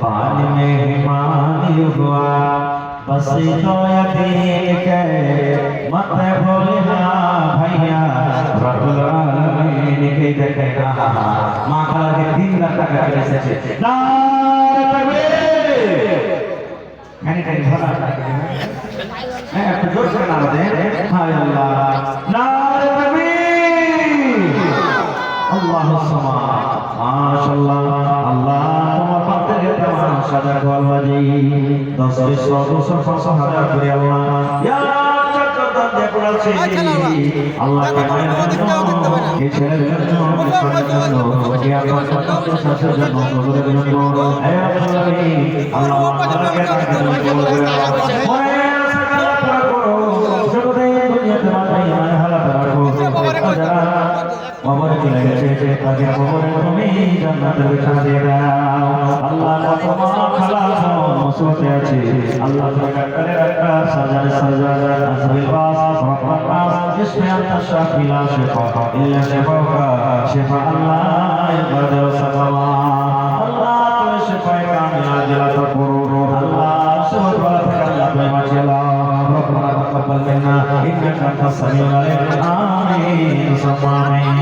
पानी मेहमान हुआ बस तो यकीन के मत भूलना भैया रब्बुल आलमीन के देखना मां खाला के 3 लाख টাকা চলে এসেছে নারে তাকবীর খানি খানি ভালো হ্যাঁ একটু জোর করে নারা দেন হায় আল্লাহ নারে তাকবীর আল্লাহু সামাদ মাশাআল্লাহ আল্লাহ তোমার পাতে তোমার সাদা গোলবাজি 10 20 100 হাজার করে আল্লাহ ইয়া চক্রদান যে পড়াছে আল্লাহ কে মায়ের এই ছেলের জন্য সবার জন্য কে আপনার সাথে সাথে জন্য সদরের জন্য হে আল্লাহ আল্লাহ আমাকে কবরে চলে গেছে তাকে কবরে তুমি জান্নাতে বিছানা দিয়ে দাও আল্লাহ তোমার খালা মুসিবতে আছে আল্লাহ তোমাকে করে রাখা সাজানে সাজানে আসবিল বাস রহমান বাস जिसमें अंत शाफी ला शिफा इल्ला शिफा शिफा अल्लाह इबादत सलावा अल्लाह तुम्हें शिफा कामिला दिलाता करो अल्लाह सब वाला अल्लाह तुम्हें माशाअल्लाह रब्बना तक़ब्बल मिन्ना इन्नका अंतस समीउल अलीम आमीन सुम्मा आमीन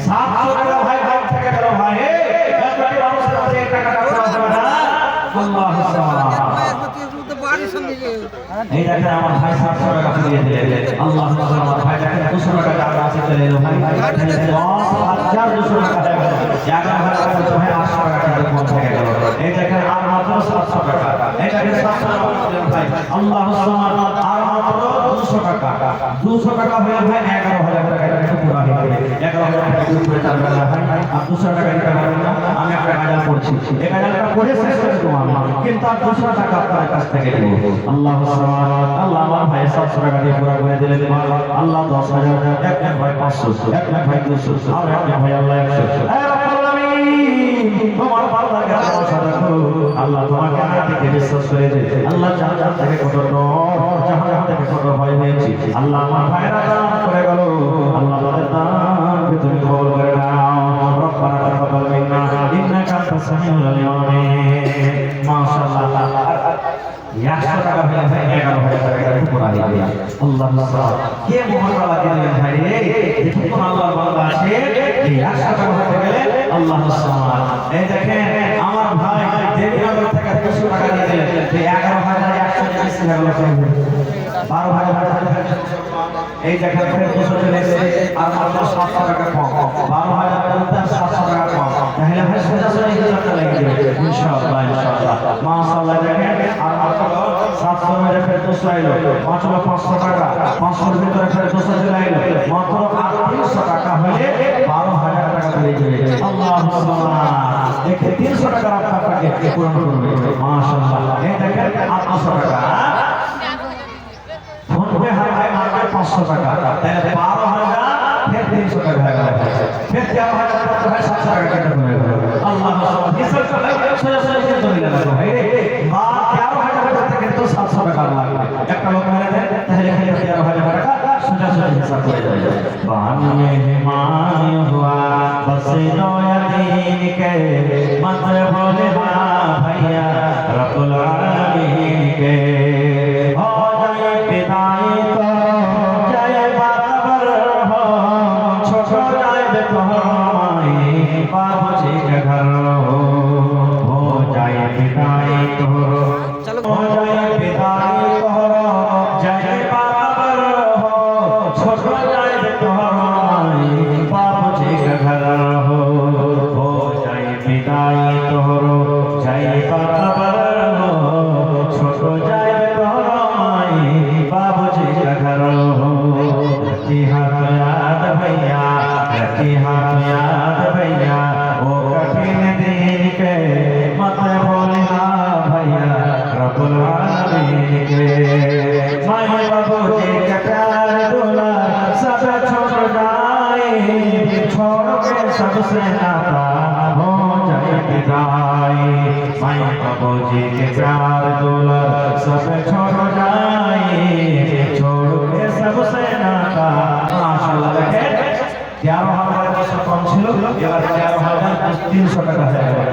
700 টাকা ভাই ভাই থেকে গেল ভাই একবারে মানুষের কাছে 1 টাকা কাটতে হবে না আল্লাহু সুবহানাহু এই দেখেন আমার ভাই 700 টাকা দিয়ে দিলেন আল্লাহ সুবহানাহু আমার ভাই দেখেন 200 টাকা টাকা আছে চলে এলো ভাই 10200 টাকা দেবে 11000 টাকা তো ভাই 800 টাকা দিয়ে পৌঁছে গেল এই দেখেন আর মাত্র 700 টাকা এই দেখেন 700 টাকা দিলেন ভাই আল্লাহ সুবহানাহু আর মাত্র 200 টাকা 200 টাকা হয়ে ভাই 11000 টাকা এটা পুরো হয়ে গেল 11000 টাকা উপরে যাবে না ভাই আর 200 টাকা দিতে পারবেন না আমি একটা গাজাল করছি এই গাজালটা করে শেষ করে দেব আমি কিন্তু আর 200 টাকা আপনার কাছ থেকে দেব আল্লাহ সুবহানাহু আল্লাহ আমার ভাই 700 টাকা দিয়ে পুরো করে দিলেন আল্লাহ 10000 এক এক ভাই 500 এক এক ভাই 200 আর এক ভাই আল্লাহ 100 হে রব্বুল আলামিন তোমার বান্দার কাছে রাখো আল্লাহ তোমাকে আগে থেকে বিশ্বাস করে দে আল্লাহ জাহান্নাম থেকে কত ডর জাহান্নাম থেকে কত ভয় হয়েছে আল্লাহ আমার ভাইরা দান করে গেল আল্লাহ তাদের দানকে তুমি কবুল করে নাও রব্বানা তাকাব্বাল মিন্না ইন্নাকা আনতাস সামিউল আলিম মাশাআল্লাহ 100 টাকা হয়ে ভাই 11000 টাকা পুরো হয়ে গেল আল্লাহ কে মোহরবালা দিলেন ভাই রে দেখুন আল্লাহর বান্দা আছে এই 100 টাকা হয়ে গেলে আল্লাহ সুবহানাহু এই দেখেন আমার ভাই দেবীনগর থেকে 200 টাকা দিয়ে দিলেন এই 11100 বেশি হয়ে গেল 12000 এই দেখেন 200 চলে এসেছে আর মাত্র 700 টাকা কম 12000 700 টাকা কম তাহলে ভাই সোজাসুজি হিসাবটা লাগিয়ে দেবেন ইনশাআল্লাহ ইনশাআল্লাহ মাশাআল্লাহ দেখেন আর মাত্র 700 মেরে ফের 200 এলো মাত্র 500 টাকা 500 এর ভিতরে ফের 200 চলে এলো মাত্র 300 টাকা হলে 12000 টাকা হয়ে যাবে আল্লাহু সুবহানাহু দেখে 300 টাকা আপনাকে পূরণ করবে মাশাআল্লাহ এই দেখেন 800 টাকা ফোন পে হারায় মাত্র 500 টাকা তাহলে 12000 ফের 300 টাকা হয়ে গেল ফের 13000 টাকা হয় 700 টাকা কেটে হয়ে গেল আল্লাহু সুবহানাহু হিসাব করে সোজাসুজি চলে গেল ভাই মা 13000 টাকা থেকে তো 700 টাকা লাগবে একটা লোক মেরে দেন তাহলে খালি 13000 টাকা সোজাসুজি হিসাব করে যাবে বান মেহমান হুয়া বস নয়দিন কে মত ভোলে ভাইয়া রব্বুল আলামিন কে हो जाए पिताई तो जाए बराबर हो छोटो जाए बेतोहमाई बाबू जी के घर हो जाए पिताई तो हो जाए पिताई तो जाए बराबर हो छोटो जाए बेतोहमाई बाबू जी के घर हो जाए पिताई तो जाए बराबर हो छोटो जाए बाबूजी का घर हो रखी हाथ याद भैया रखी हाथ याद भैया वो कठिन दिन के मत बोलना भैया रब्बुल आलमीन के माय बाबूजी का प्यार दुला सब छोड़ जाए छोड़ के सबसे नाता हो जाए विदाई माय बाबूजी के प्यार दुला सब छोड़ जाए छोड़ के सबसे नाता माशाअल्लाह देखें 11000 টাকা কম ছিল এবার 11300 টাকা হয়ে গেল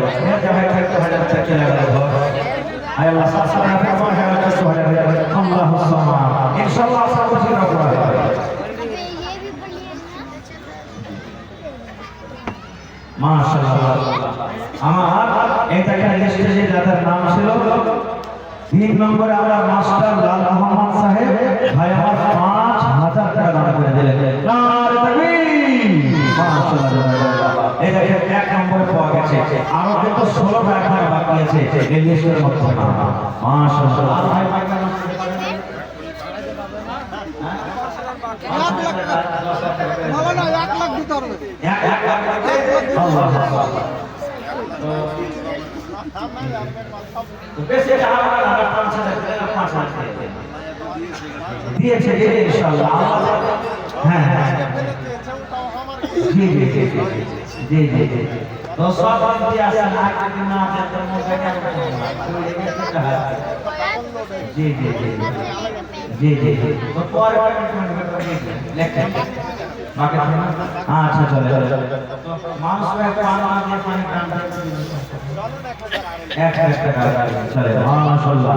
চলে গেল আয় আল্লাহ সাল্লাল্লাহু আলাইহি ওয়া সাল্লাম আল্লাহু সামাদ ইনশাআল্লাহ সব কিছু না করা মাশাআল্লাহ আমার এটা একটা লিস্টে যে যাদের নাম ছিল 3 নম্বরে আমরা মাস্টার লাল মোহাম্মদ সাহেব ভাই আমার 5000 টাকা দান করে দিলেন নারে তাকবীর মাশাআল্লাহ এটা 1 নম্বরে পাওয়া গেছে আরো কিন্তু 16 টা এখন বাকি আছে এই লিস্টের মধ্যে মাশাআল্লাহ আর ভাই ভাই নাম মাওলানা 1 লাখ দিতে হবে 1 লাখ আল্লাহ তো বেশি টাকা না 5000 দিয়েছে ইনশাআল্লাহ হ্যাঁ জি জি জি জি জি জি তো সব দিয়ে আসেন আগে না যেতে মধ্যে জি জি জি জি জি জি তো পরে লেখেন বাকি আচ্ছা চলে মানুষ পানি কাম এক টাকা চলে মাশাআল্লাহ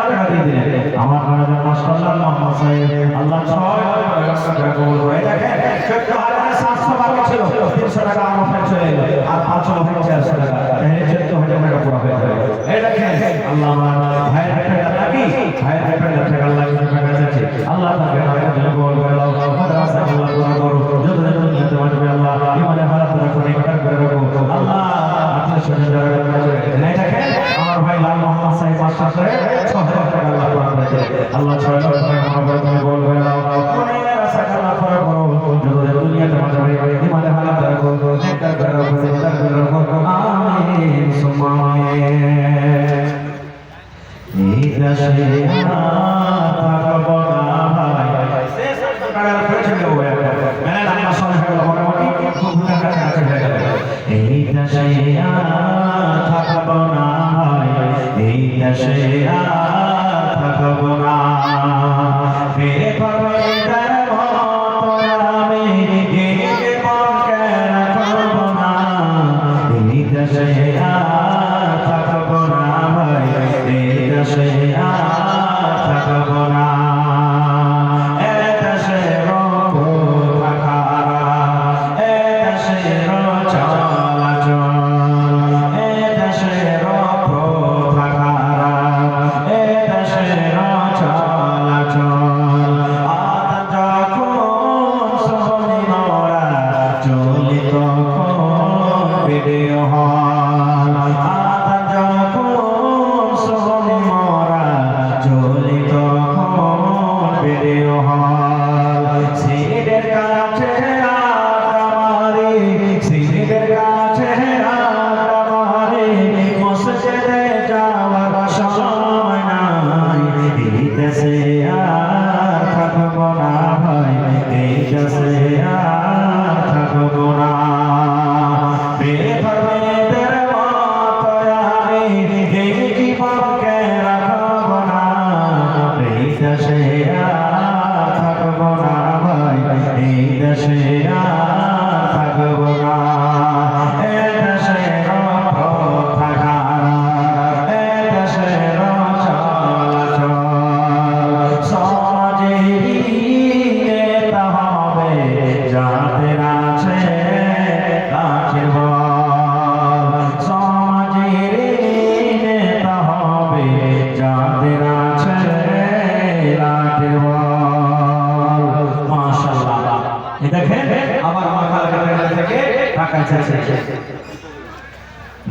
টাকা দিয়ে দিলেন আমার নাম মাশাআল্লাহ মোহাম্মদ সাহেব আল্লাহ সব টাকা কবুল করে দেখেন 14700 বাকি ছিল 300 টাকা আমার চলে এলো আর 500 টাকা তাহলে 14000 টাকা পুরো হয়ে গেল এই দেখেন আল্লাহ আমার ভাইয়ের টাকা নাকি ভাইয়ের টাকা আল্লাহ টাকা যাচ্ছে আল্লাহ তাআলা আমাকে জন্য কবুল করে দাও মাদ্রাসা আল্লাহ পুরো করো যত দুনিয়াতে মানবে আল্লাহ ইমানে হালাত রাখো নিকট করে রাখো আল্লাহ আপনার সাথে যারা নাই দেখেন আমার ভাই লাল মোহাম্মদ সাহেব মাস্টার সাহেব 6000 টাকা আল্লাহ পুরো করে আল্লাহ 6000 টাকা আমার তুমি কবুল করে দাও মনের আশা আল্লাহ পুরো করো যত দুনিয়াতে মানবে ইমানে হালাত রাখো নিকট করে রাখো চিন্তা করে রাখো আমিন সুম্মা আমিন এই দেশে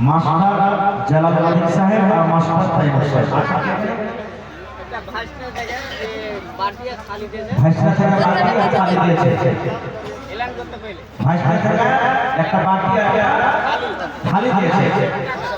মাস্টার জালালউদ্দিন সাহেব আর মাস্টার তাইমুর সাহেব এটা ভাষণা থেকে বাটিয়া খালি দিয়েছে ভাষণা থেকে বাটিয়া খালি দিয়েছে এলান করতে কইলে ভাষণা থেকে একটা বাটিয়া খালি দিয়েছে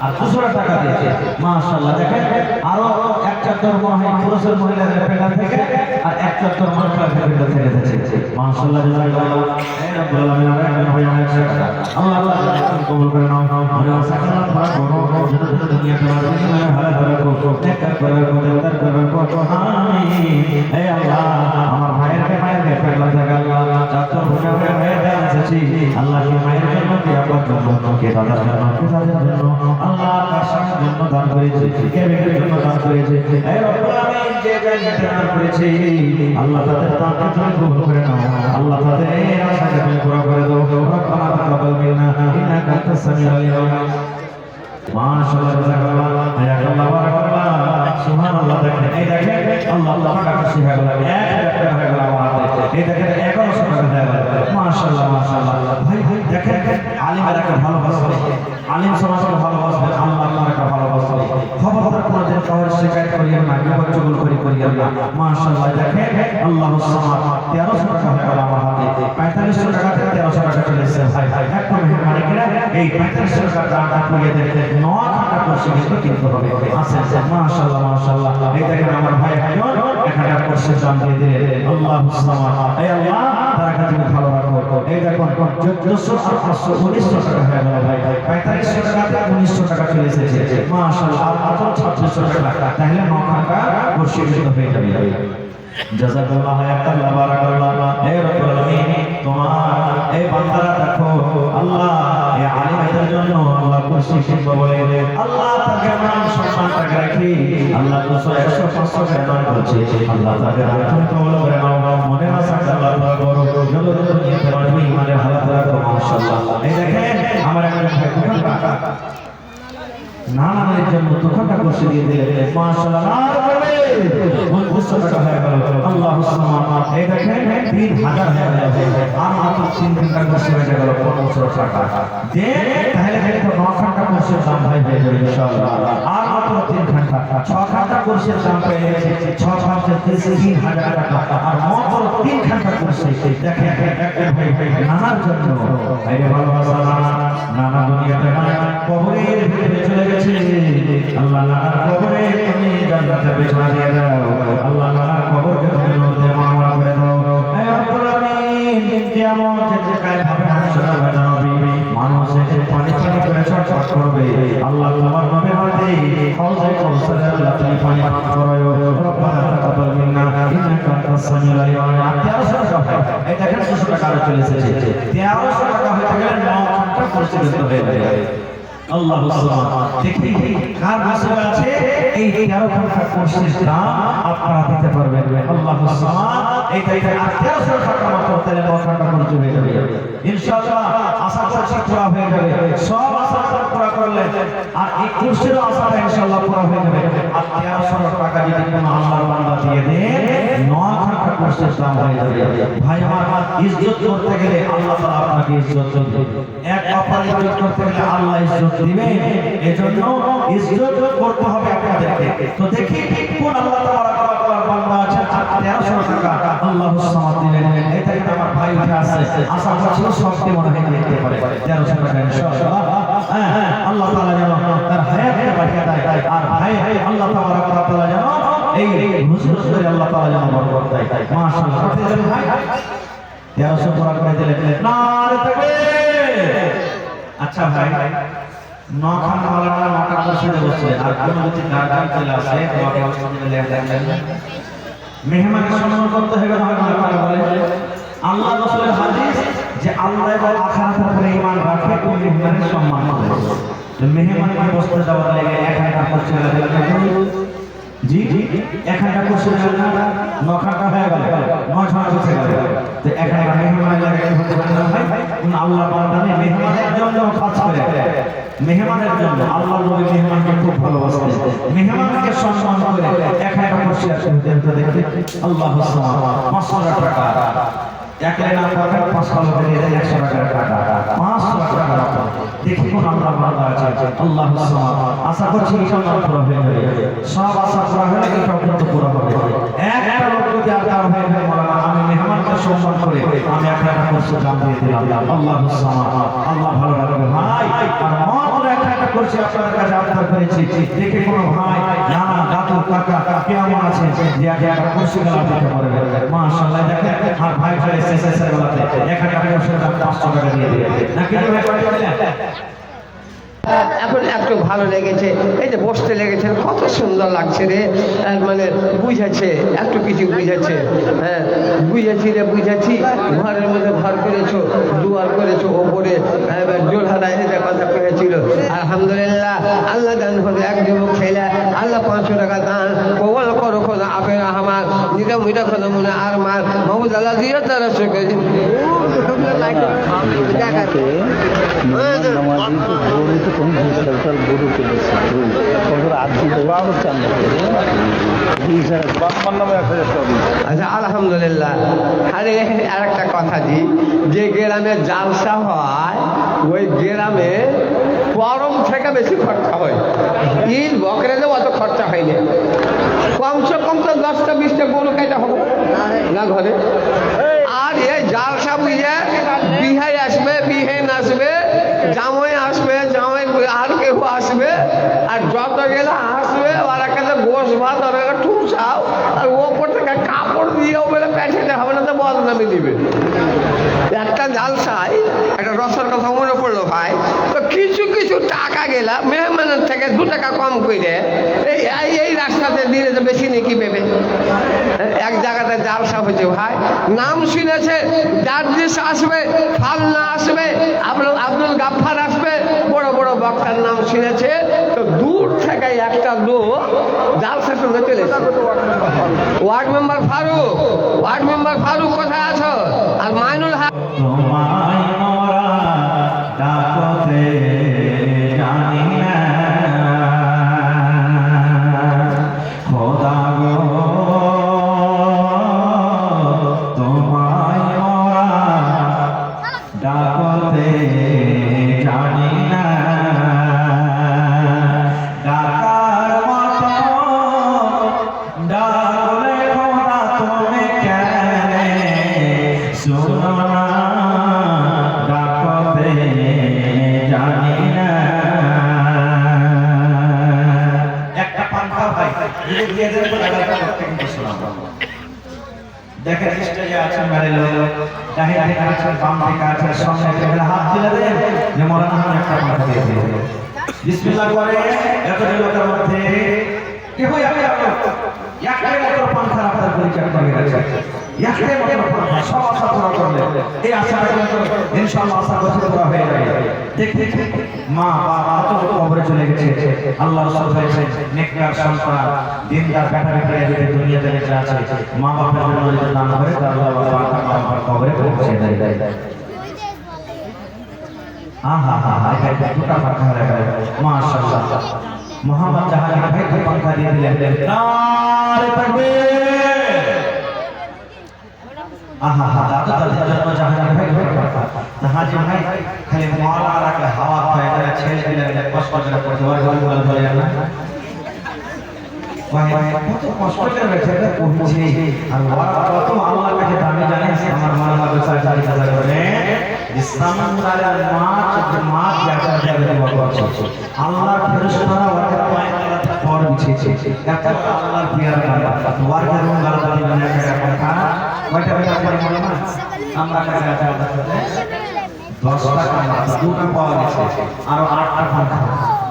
আর 200 টাকা দিয়েছে মাশাআল্লাহ দেখেন আরো এক চাদর মনে হয় পুরুষের মহিলাদের পেটার থেকে আর এক চাদর মহিলাদের পেটার থেকে দিয়েছে মাশাআল্লাহ জাযাকাল্লাহ এই রব্বুল আলামিন আমরা ভাই অনেক টাকা আল্লাহ আল্লাহ কবুল করে নাও আমরা সাকাত করা করো যত দুনিয়া তোমার জীবনে ভালো করে কো নেককার করে কো দেবদার করে কো আমিন হে আল্লাহ আমার ভাইয়ের মায়ের পেটলা জাযাকাল্লাহ চাদর ভুনা হয়ে ভাইয়ের দান এসেছি আল্লাহ কি মায়ের জন্য কি আপনার জন্য কি দাদার জন্য কি দাদার জন্য আল্লাহ কার জন্য দান করেছে, কে বিক্রির জন্য দান করেছে, এই রব্বুল আলামিন যে জায়গাতে দান করেছে আল্লাহ তাদের দানকে তুমি কবুল করে নাও, আল্লাহ তাদের আশাকে তুমি পুরো করে দাও। রব্বানা তাকাব্বাল মিন্না ইন্নাকা আনতাস সামিউল আলিম। মাশাআল্লাহ, জাযাকাল্লাহ, হায়াকাল্লাহ, বারাকাল্লাহ, সুবহানাল্লাহ। দেখেন এই দেখেন আল্লাহ টাকা খুশি হয়ে গেল, 1000 টাকা হয়ে গেল আমার হাতে। এই দেখেন 1100 টাকা হয়ে গেল। মাশাআল্লাহ মাশাআল্লাহ। ভাই ভাই দেখেন আলিমেরাকে ভালোবাসবে, আলিম সমাজকে ভালোবাসবে, আল্লাহ আপনাকে ভালোবাসবে। খবরদার কোনদিন কাউকে শিকায়ত করিয়েন না, গিবত চুগল করিয়েন না। মাশাআল্লাহ দেখেন আল্লাহুস সামাদ 1300 টাকা হয়ে গেল আমার হাতে। 4500 টাকাতে 1300 টাকা চলে এসেছে। ভাই ভাই একটু মেহরবানি করে এই 4500 টাকা দানটা করিয়ে দেন, 9 ঘন্টা কোর্সে কিন্তু হবে। আছেন মাশাআল্লাহ মাশাআল্lah। এই দেখেন আমার ভাই একজন এখানে কোর্সের দাম দিয়ে দিলেন। আল্লাহুস সামাদ, এই আল্লাহ তারাকে তুমি ভালো রাখো। এই দেখুন 1400 আর 500 1900 টাকা হয়ে গেল ভাই। 4500 টাকাতে 1900 টাকা চলে এসেছে। মাশাআল্লাহ আর মাত্র 2600 টাকা, তাহলে 9 ঘন্টা কোর্সে কিন্তু হয়ে যাবে। জাযাকাল্লাহ, হায়াকাল্লাহ, বারাকাল্লাহ। হে রব্বুল আলামিন তোমার এই বান্দারা দেখো আল্লাহ এই আলিমদের জন্য আল্লাহ খুশি শিখবে বলে আল্লাহ তাকে মান সম্মানটাকে রাখি আল্লাহ 200 100 500 টাকা দান করছে। আল্লাহ তাকে রাখুন কবুল করে নাও, মনে আশা আল্লাহ দোয়া করো যত দুনিয়াতে রাখবি ইমানের হালাত রাখো। মাশাআল্লাহ এই দেখেন আমার একটা ভাই টাকা নানানের জন্য দুঃখটা বসে দিয়ে দিলেন। মাশাআল্লাহ না করবে 200 টাকা হয়ে গেল। আল্লাহুস সামাদ, এই দেখেন 3000 হয়ে গেল। আর মাত্র 3 ঘন্টা বসে হয়ে গেল 1500 টাকা। যে তাহলে তো 9 ঘন্টা বসে দাম হয়ে যাবে ইনশাআল্লাহ। আর মাত্র 3 ঘন্টা 6 ঘন্টা বসে দাম পেয়ে গেছে 6 ঘন্টা 3000 টাকা। আর মাত্র 3 ঘন্টা বসে দেখেন ভাই নানার জন্য আরে ভালোবাসা নানা দুনিয়াতে না কবরের ভিতরে চলে গেছে। আল্লাহ নানার কবরে তুমি জান্নাতে বিছানা দিয়ে দাও, আল্লাহ নানার কবরকে তুমি নূরে মাওয়া করে দাও। হে রব্বুল আলামিন কিয়ামতের যে কাল হবে হাসরের ময়দানে মানুষ এসে পানি করে ছটফট করবে। আল্লাহ তোমার নবীর হাতে হাউজে কাউসারে আল্লাহ তুমি পানি পান করায়ো। রব্বানা তাকাব্বাল মিন্না ইন্নাকা আনতাস সামিউল আলিম। 1300 টাকা, এই দেখেন 200 টাকা আর চলে এসেছে। 1300 টাকা হয়ে গেলে 9 ঘন্টা কোর্স হয়ে যাবে। আল্লাহুস সামাদ, দেখি কার মুসিবত আছে এই 13 ঘন্টা কোর্সের দাম আপনারা দিতে পারবেন। আল্লাহুস সামাদ, এই টাইপের 1300 টাকা মতো তাহলে 9 ঘন্টা কোর্স হয়ে যাবে ইনশাআল্লাহ। আশা করছি পুরো হয়ে যাবে, সব আশা পুরো করলে আর এই কোর্সের আশাটা ইনশাআল্লাহ পুরো হয়ে যাবে। আর 1300 টাকা যদি কোনো আল্লাহর বান্দা দিয়ে দেন 9 ঘন্টা কোর্সের দাম হয়ে যাবে। ভাই আমার ইজ্জত করতে গেলে আল্লাহ তাআলা আপনাকে ইজ্জত দেবে, এক অপর ইজ্জত করতে গেলে আল্লাহ ইজ্জত দিবেন। এজন্য ইজ্জত করতে হবে আপনাদেরকে। তো দেখি কোন আল্লাহ তাআলার বান্দা আছে 1300 টাকা আল্লাহুস সামাদ দিলেন। এটা কিন্তু আমার ভাই উঠে আসছে, আশা করছি সবকে মনে হয় দিতে পারে 1300 টাকা ইনশাআল্লাহ। হ্যাঁ আল্লাহ তাআলা যেন তার হায়াতকে বাড়িয়ে দেয়। আর ভাই আল্লাহ তাআলা যেন এই হুজুর আল্লাহ তাআলা যেন বরকত দেয়। মাশাআল্লাহ ভাই 1300 পুরা করে দিলেন। নারে তাকবীর। আচ্ছা ভাই 9 ঘন্টা ওয়ালা 9টা কোর্সে বসে আর কোন যদি গার্জিয়ান চলে আসে তোমাকে মসজিদে লেখা মেহমানকে সম্মান করতে হবে। আল্লাহ রাসূলের হাদিস যে আল্লাহ এবং আখিরাতের উপরে ঈমান রাখে ও মেহমানের সম্মান করে। তো মেহমানকে বসতে যাওয়ার লাগে 1 ঘন্টা কোর্সে লাগবে। জি 1 ঘন্টা কোর্সে লাগবে 9 ঘন্টা হয়ে গেল, 9 ঘন্টা বসে গেল। তো 1 ঘন্টা মেহমানের লাগে হতে পারে না ভাই। আল্লাহ বান্দা মেহমানের জন্য কাজ করে, মেহমানের জন্য আল্লাহ নবী মেহমানকে খুব ভালোবাসেন, মেহমানকে সম্মান করে 1 ঘন্টা কোর্সে আসেন। দেখি আল্লাহুস সামাদ 500 টাকা একলাই না পাবেন 500 টাকা দিয়ে 100 টাকা 500 টাকা রাখো। দেখি কোন আল্লাহ বান্দা আছে আল্লাহুস সামাদ। আশা করছি ইনশাআল্লাহ পুরো হয়ে যাবে, সব আশা পুরো হলে এটাও কিন্তু পুরো হবে। একটা লোক যদি আপনার হয়ে যায় মাওলানা আমি মেহমানকে সম্মান করে আমি একটা কোর্সে দাম দিয়ে দিলাম আল্লাহুস সামাদ, আল্লাহ ভালো রাখবে ভাই। আর মাত্র একটা কোর্সে আপনাদের কাছে আবদার করেছি, দেখি কোন ভাই নানা দাদু কাকা কেমন আছে যে আগে একটা কোর্সে গেলাম দিতে পারবে। মাশাআল্লাহ দেখেন আর ভাই ভাই এসএসএর বেলাতে একটা কোর্সের দাম 500 টাকা দিয়ে দিবে নাকি ভাই? এখন একটু ভালো লেগেছে, এই যে বসতে লেগেছে, কত সুন্দর লাগছে রে। মানে বুঝেছে, একটু কিছু বুঝেছে। হ্যাঁ বুঝেছি রে, বুঝেছি। ঘরের মধ্যে ঘর করেছো, দুয়ার করেছো, ওপরে জোলহারা এসে কথা করেছিল। আলহামদুলিল্লাহ, আল্লাহ দান হবে এক যুবক ছেলে, আল্লাহ 500 টাকা দান কবল করো খোদা আপের আমার নিটা মিটা খোদা মনে আর মার মাহমুদ আল্লাহ দিয়ে তারা শেখে আচ্ছা আলহামদুলিল্লাহ। আরে আর একটা কথা দি, যে গ্রামে জালসা হয় ওই গ্রামে গরম থেকে বেশি খরচা হয়। ঈদ বকরেতে অত খরচা হয়নি, কমসে কম তো 10টা-20টা গরু কেটে হবে না ঘরে। আর এই জালসা বুঝে বিহাই আসবে, বিহেন আসবে, জামাই আসবে, জামাই আর কেউ আসবে, আর যত গেলে আসবে ওরা কাছে গোস ভাত আর ঠুকসাও, আর ওপর থেকে কাপড় দিয়েও বলে পেছাতে হবে না, তো বদনামি দিবে। একটা জালসায় একটা রসের কথা মনে পড়লো ভাই, তো কিছু কিছু টাকা গেলা মেহমানের থেকে 2 টাকা কম করে এই রাস্তাতে দিলে তো বেশি নাকি পেবে। এক জায়গাতে জালসা হয়েছে ভাই, নাম শুনেছে, জার্জিস আসবে, ফালনা আসবে, আব্দুল গাফফার আসবে, বড় বড় বক্তার নাম শুনেছে, তো দূর থেকে একটা লোক জালসা সঙ্গে চলেছে। ওয়ার্ড মেম্বার ফারুক কোথায় আছো? আর মাইনুল হক তোমায় মোরা ডাকতে জানি না খোদা গো, তোমায় মোরা ডাকতে জানি না, ডাকার মতো ডাকলে খোদা তুমি কেন শোনো না, ডাকতে জানি না। একটা পাঙ্খা ভাই দেখেন স্টেজে আছেন মেরে লোক, ডাহির দিকে আছেন, বাম দিকে আছেন, সামনে থেকে হাত দিলে দেন যে মৌলানা একটা পাঙ্খা দিয়ে দিল। বিসমিল্লাহ করে এতটি লোকের মধ্যে কেহই আমি একটাই মাত্র পাঙ্খার আপনার পরিচয় করে গেছে, একটাই মাত্র পাঙ্খা সব আশা পুরা করলে এই আশাটা কিন্তু ইনশাআল্লাহ আশা করতে পুরা হয়ে যাবে। দেখতে মা বাবা কত কবরে চলে গেছে, আল্লাহ রাসূল বলেছেন নেককার সন্তান দিনদার বেটা বেটিরা দুনিয়াতে বেঁচে আছে, মা বাবার জন্য যদি দান করে তাহলে আল্লাহ পাক মা বাবার কবরে পৌঁছে দেয়। আহা হা হা, এটা দুটো পাঙ্খা হয়ে গেল মাশাআল্লাহ। মোহাম্মদ জাহাঙ্গীর ভাই তো পাঙ্খা দিয়ে দিলেন, নারে তাকবীর। আহা হা, দাদুদের জন্য জাহাঙ্গীর ভাই হাজি ভাই খালি মাওলানাকে হাওয়া খায় না, ছেড়ে দিলেন কষ্ট করে পড়তে ওর গলগল ধরে না ভাই, কত কষ্ট করে বেঁচে পড়ছে। আর ওরা কত আল্লাহর কাছে দামি জানেন, আমার মাওলানা বেচার 4000 করে ইসলামের মাছ যাচাই করে করছে। আল্লাহর ফেরেশতারা ওদের পায়ে পর বিছিয়েছে, এত আল্লাহর পিয়ারা বান্দা ওয়ার করুন গালবা দিবেন একটা কথা কয়টা বেটা পড়ে বলে না আমরা কাছে আছে 10 টাকা মাত্র 2 টাকা পাওয়া গেছে, আর 8টা পাঙ্খা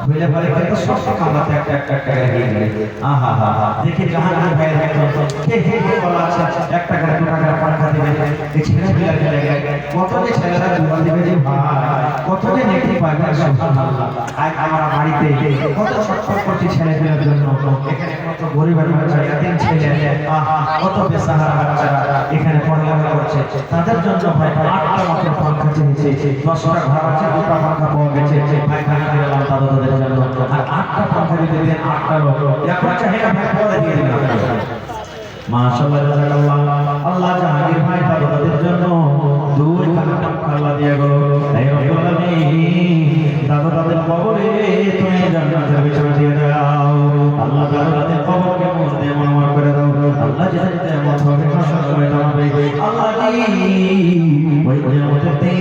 বলে বলে কিন্তু সব কামড়াতে একটা একটা করে দিয়ে দিলে। আহা হা হা, দেখি জাহাঙ্গীর ভাইয়ের মতো কে কে বলা আছে একটা করে 2 টাকার পাঙ্খা দিবে, এই ছেলে পিলার গেলে কত যে ছেলেরা দুয়া দিবে যে ভাই, কত যে নেকি পাবে সুবহানাল্লাহ। আজ আমরা বাড়িতে কত ছটফট করছি ছেলে পিলার জন্য, এখানে কত গরিবের বাচ্চা এতিম ছেলে, আহা কত বেসাহারা বাচ্চারা এখানে পড়ালেখা করছে, তাদের জন্য ভাই 8টা মাত্র পাঙ্খা চেয়েছে, 10টা ঘর আছে 2টা পাঙ্খা পাওয়া গেছে ভাই, খানা দিলাম তাদের জন্য। আর 8টা পাঙ্খা দিতে দেন 8টা লোক এখন চাহিদা ভাই পরে দিয়ে দিলাম মাশাআল্লাহ জাযাকাল্লাহ। আল্লাহ জাহাঙ্গীর ভাই তাদের জন্য 2খানা পাঙ্খা আল্লাহ দিয়ে গো, হে রব্বুল আলামিন দাদাদের কবরে তুমি জান্নাতের বিছানা দিয়ে দাও আল্লাহ, দাদাদের কবরকে মধ্যে মনোময় করে দাও আল্লাহ, যেতে যেতে মত হবে কষ্ট করে জানাবে আল্লাহ জি ওই জান্নাতে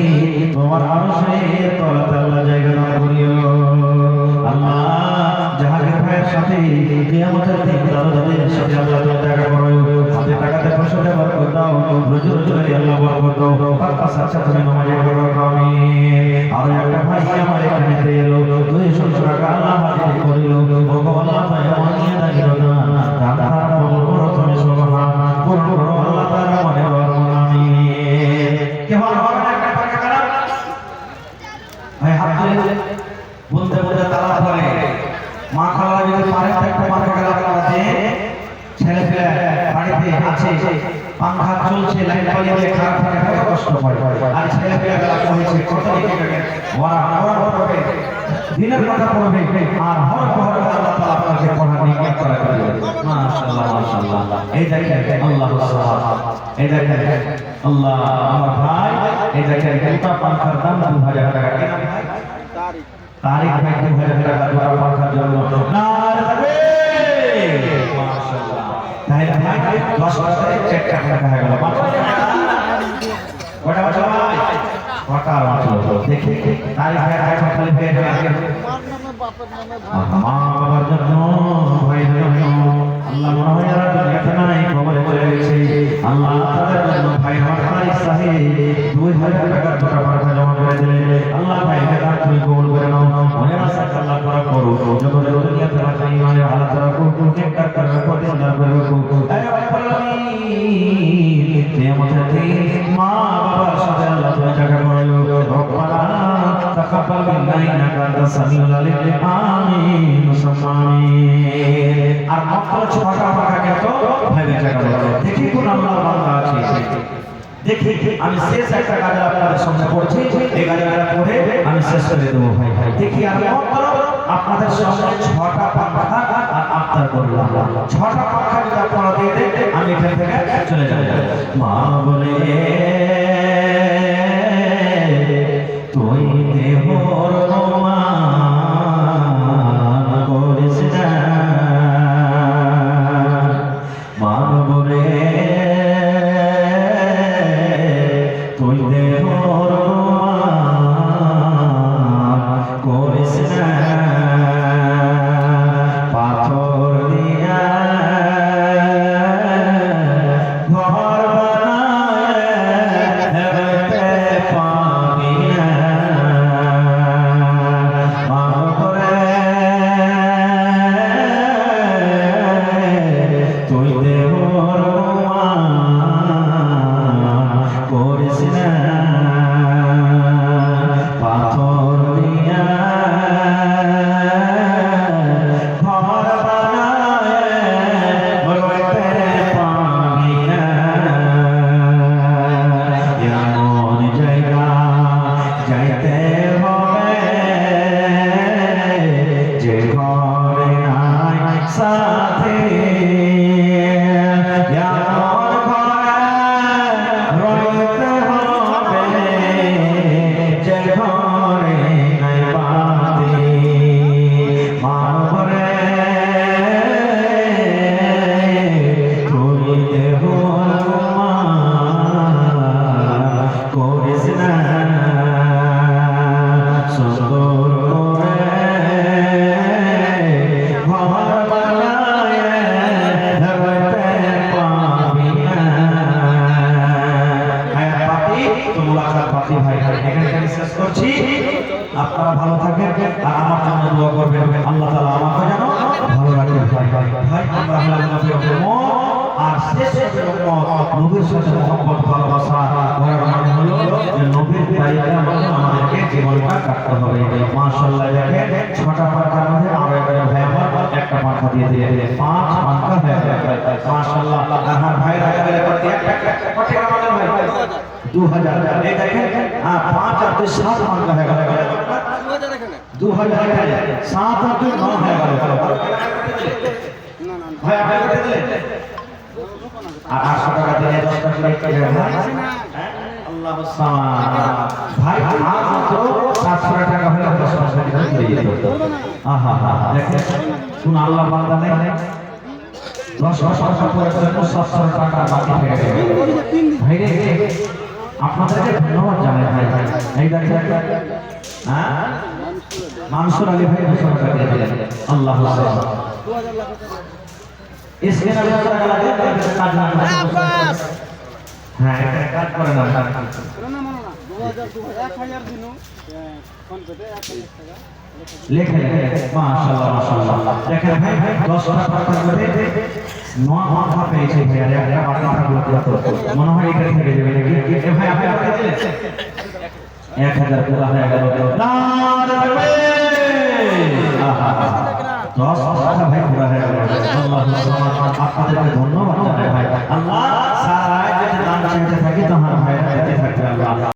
তোমার আরশের তলাতে আল্লাহ জায়গা দান করিও আল্লাহ। জাহাঙ্গীর ভাইয়ের সাথে কিয়ামতের দিন দাদাদের সাথে আল্লাহ দেখা করো, হাতে টাকাতে পয়সাতে বরকত দাও, রুজি রোজগারে আল্লাহ বরকত দাও, পাক পাক সাথে তুমি নামাজে করো আমিন। আর একটা ভাই আমার এখানে এলো 200 টাকা আল্লাহ হাজির করিল ওগো আল্লাহ তাআলা মনে রাখিল না তারা বলবো তুমি সুবহান বলবো আল্লাহ তাআলা মনে রাখুন আমিন কেবল হবে না একটা টাকা কারা ভাই হাত তুলে বলতে বলতে তালা ধরে মা খালা যদি পারে একটা মাথা গেল আছে ছেলে পেলে বাড়িতে আছে পাখা চলছে লাইট জ্বলছে খারাপ থাকে কত কষ্ট হয় আর ছেলে পেলে গেল হয়েছে কত লিখে ওরা হর করবে দিনের কথা পড়বে আর হর হর আল্লাহ তাআলা আপনাকে পড়া নিয়ে করা দিবে মাশাআল্লাহ মাশাআল্লাহ এই দেখেন আল্লাহু সুবহান এই দেখেন আল্লাহ আমার ভাই এই দেখেন একটা পাখার দাম 2000 টাকা কেন ভাই তারিখ ভাই 2000 টাকা দুটো পাখার জন্য নারে তাকবীর মাশাআল্লাহ তাহলে ভাই 10 টাকায় 4 টাকা হয়ে গেল কটা বাজলো ভাই কটা বাজলো দেখি তারিখ ভাই আগে খালি পেয়ে আগে মা বাবার জন্য ভাই জন্য আল্লাহ মনে হয় আর দুনিয়াতে নাই কবরে চলে গেছে আল্লাহ তাদের জন্য ভাই আমার তারিখ সাহেব 2000 টাকা দুটো পাখা জমা করে দিলে আল্লাহ ভাই এটা তুমি কবুল করে নাও মনে আছে আল্লাহ করা করো যত দুনিয়াতে আছে ইমানে হালাত রাখো নেক কাজ করো পরদিনদার করো আরে আল্লাহ নিয়ামতের দিন মা বাবার সাথে আল্লাহ তুমি টাকা করো রব্বানা তাকাব্বাল মিন্না ইন্নাকা আনতাস সামিউল আলিম আমিন আমিন আর মাত্র 6 টাকা কত ভাই টাকা দেখি কোন আল্লাহর বান্দা আছে দেখি আমি শেষ একটা কাজ আপনাদের সামনে পড়ছি এই কাজটা পড়ে আমি শেষ করে দেব ভাই ভাই দেখি আর মাত্র আপনাদের সামনে 6টা পাখা আর আফতার করলাম 6টা পাখা যদি আপনারা দিয়ে দেন আমি এখান থেকে চলে যাব মা বলে তুই দেহর রোমান করিস না মা বলে তুই দেহর রোমান করিস না পাথর দিয়া ঘর বানায় পাবি না তুই দেহর করিস না পাথর দিয়া ঘর বানায় রইতে পাবি না এমন জায়গা যাইতে হবে যে ঘরে নাই সাথী এমন ঘরে রইতে হবে যে ঘরে নাই বাতি মানবরে তুই দেহর করিস না সুন্দর করে ঘর বানায় রইতে পাবি না হ্যাঁ পাতি তো মুলাকাত পাতি ভাই এখানে শেষ করছি আপনারা ভালো থাকেন আর আমার জন্য দোয়া করবেন আল্লাহ তাআলা আমাকে যেন ভালো রাখে ভাই ভাই আমরা হলাম নবীর উম্মত আর শেষ উম্মত নবীর সাথে মহব্বত ভালোবাসা করার মানে হলো যে নবীর পাইতে আমাদেরকে জীবনটা কাটতে হবে মাশাআল্লাহ দেখেন 6টা পাখার মধ্যে আরো একটা ভাই আমার একটা পাখা দিয়ে দিয়ে 5 পাখা হয়ে গেল মাশাআল্লাহ আমার ভাই রাখা গেলে কত একটা কত টাকা আমাদের ভাই 2000 এই দেখেন 5 আর 2 7 পাখা হয়ে গেল 2000 টাকা 7 আর 2 9 হয়ে গেল ভাই আপনি কত দিলেন আর 800 টাকা দিয়ে 10 টাকা লিখে দেন আল্লাহু সামাদ ভাই আর মাত্র 700 টাকা হলে 10 টাকা দিয়ে দিত আহা হা দেখেন কোন আল্লাহর বান্দা নেই 10 টাকা পরে 700 টাকা বাকি থেকে গেল ভাই রে আপনাদেরকে ধন্যবাদ জানাই ভাই এই দেখেন হ্যাঁ মানসুর আলী ভাই 200 টাকা দিয়ে দিলেন আল্লাহু সামাদ 2000 इसके नाम से लगा दे काट ना हां काट করে না না 2000 1000 দিনো ফোন পেতে 1000 টাকা লেখে মাশাআল্লাহ মাশাআল্লাহ দেখেন ভাই 10টা টাকার মধ্যে 9 মাথা পেয়েছে ভাই আর একটা মাথা গুলো মনে হয় এটা থেকে যাবে নাকি এ ভাই আপনি কত দিলেন 1000 পুরো হয়ে গেল নারে আহা 10 টাকা ভাই পুরো হয়ে গেল আল্লাহু